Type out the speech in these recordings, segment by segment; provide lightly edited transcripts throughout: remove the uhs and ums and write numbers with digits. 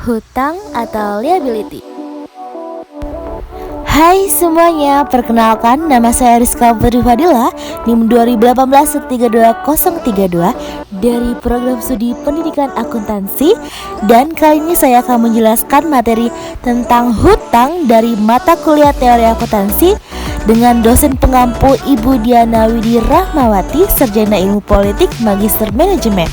hutang atau liability. Hai semuanya, perkenalkan nama saya Rizka Putri Fadila, NIM 2018-132032 dari program studi pendidikan akuntansi. Dan kali ini saya akan menjelaskan materi tentang hutang dari mata kuliah teori akuntansi dengan dosen pengampu Ibu Diana Widi Rahmawati, Sarjana Ilmu Politik, Magister Manajemen.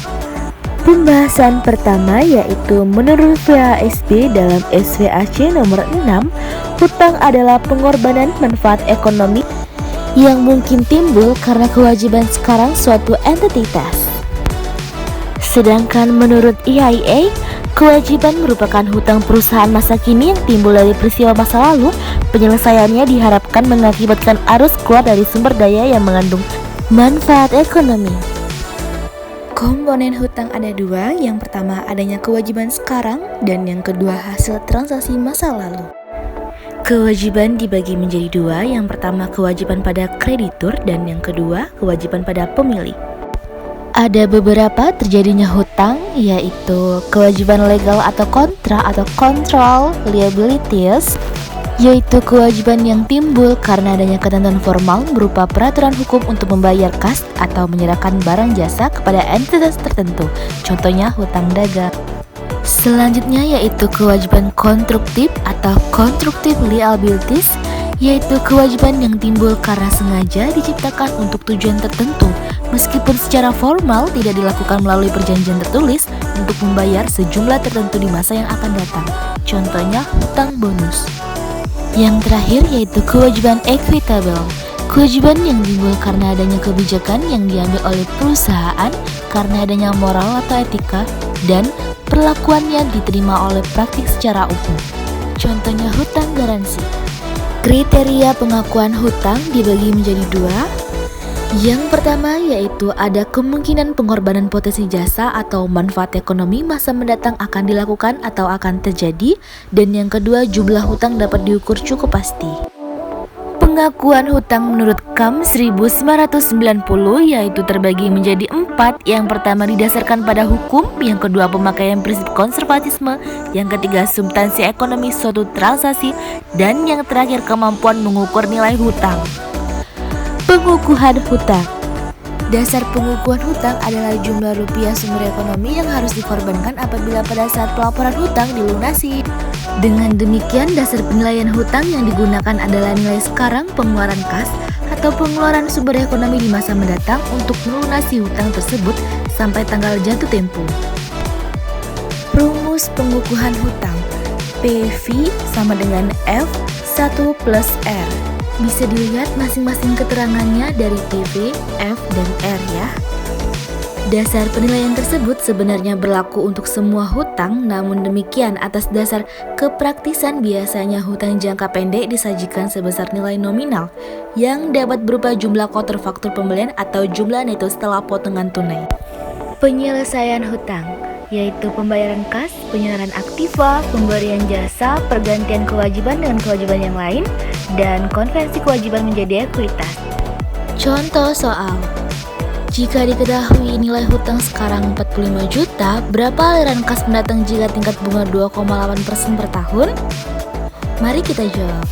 Pembahasan pertama yaitu menurut VASB dalam SVAC nomor 6, hutang adalah pengorbanan manfaat ekonomi yang mungkin timbul karena kewajiban sekarang suatu entitas. Sedangkan menurut EIA, kewajiban merupakan hutang perusahaan masa kini yang timbul dari peristiwa masa lalu. Penyelesaiannya diharapkan mengakibatkan arus keluar dari sumber daya yang mengandung manfaat ekonomi. Komponen hutang ada dua, yang pertama adanya kewajiban sekarang dan yang kedua hasil transaksi masa lalu. Kewajiban dibagi menjadi dua, yang pertama kewajiban pada kreditur dan yang kedua kewajiban pada pemilik. Ada beberapa terjadinya hutang, yaitu kewajiban legal atau kontra atau control liabilities, yaitu kewajiban yang timbul karena adanya ketentuan formal berupa peraturan hukum untuk membayar kas atau menyerahkan barang jasa kepada entitas tertentu, contohnya hutang dagang. Selanjutnya yaitu kewajiban konstruktif atau constructive liabilities, yaitu kewajiban yang timbul karena sengaja diciptakan untuk tujuan tertentu meskipun secara formal tidak dilakukan melalui perjanjian tertulis untuk membayar sejumlah tertentu di masa yang akan datang, contohnya hutang bonus. Yang terakhir yaitu kewajiban equitable, kewajiban yang timbul karena adanya kebijakan yang diambil oleh perusahaan karena adanya moral atau etika dan perlakuannya diterima oleh praktik secara umum, contohnya hutang garansi. Kriteria pengakuan hutang dibagi menjadi dua. Yang pertama yaitu ada kemungkinan pengorbanan potensi jasa atau manfaat ekonomi masa mendatang akan dilakukan atau akan terjadi, dan yang kedua jumlah hutang dapat diukur cukup pasti. Pengakuan hutang menurut KAM 1990 yaitu terbagi menjadi 4. Yang pertama didasarkan pada hukum, yang kedua pemakaian prinsip konservatisme, yang ketiga substansi ekonomi suatu transaksi, dan yang terakhir kemampuan mengukur nilai hutang. Pengukuhan hutang. Dasar pengukuhan hutang adalah jumlah rupiah sumber ekonomi yang harus dikorbankan apabila pada saat pelaporan hutang dilunasi. Dengan demikian, dasar penilaian hutang yang digunakan adalah nilai sekarang pengeluaran kas atau pengeluaran sumber ekonomi di masa mendatang untuk melunasi hutang tersebut sampai tanggal jatuh tempo. Rumus pengukuhan hutang. PV sama dengan F1 plus R. Bisa dilihat masing-masing keterangannya dari PV, F, dan R ya. Dasar penilaian tersebut sebenarnya berlaku untuk semua hutang, namun demikian atas dasar kepraktisan biasanya hutang jangka pendek disajikan sebesar nilai nominal yang dapat berupa jumlah kontrafaktur pembelian atau jumlah neto setelah potongan tunai. Penyelesaian hutang yaitu pembayaran kas, penyerahan aktiva, pemberian jasa, pergantian kewajiban dengan kewajiban yang lain, dan konversi kewajiban menjadi ekuitas. Contoh soal: jika diketahui nilai hutang sekarang 45 juta, berapa aliran kas mendatang jika tingkat bunga 2,8% per tahun? Mari kita jawab.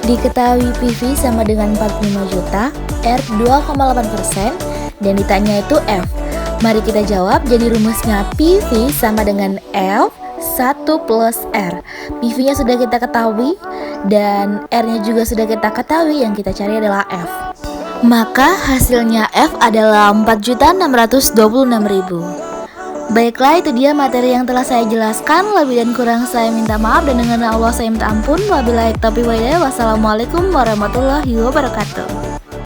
Diketahui PV sama dengan 45 juta, R 2,8%, dan ditanya itu F. Mari kita jawab, jadi rumusnya PV sama dengan F1 plus R. PV-nya sudah kita ketahui dan R-nya juga sudah kita ketahui, yang kita cari adalah F. Maka hasilnya F adalah 4.626.000. Baiklah, itu dia materi yang telah saya jelaskan. Lebih dan kurang saya minta maaf, dan dengan Allah saya minta ampun. Wabillahi taufiq wal hidayah. Wassalamualaikum warahmatullahi wabarakatuh.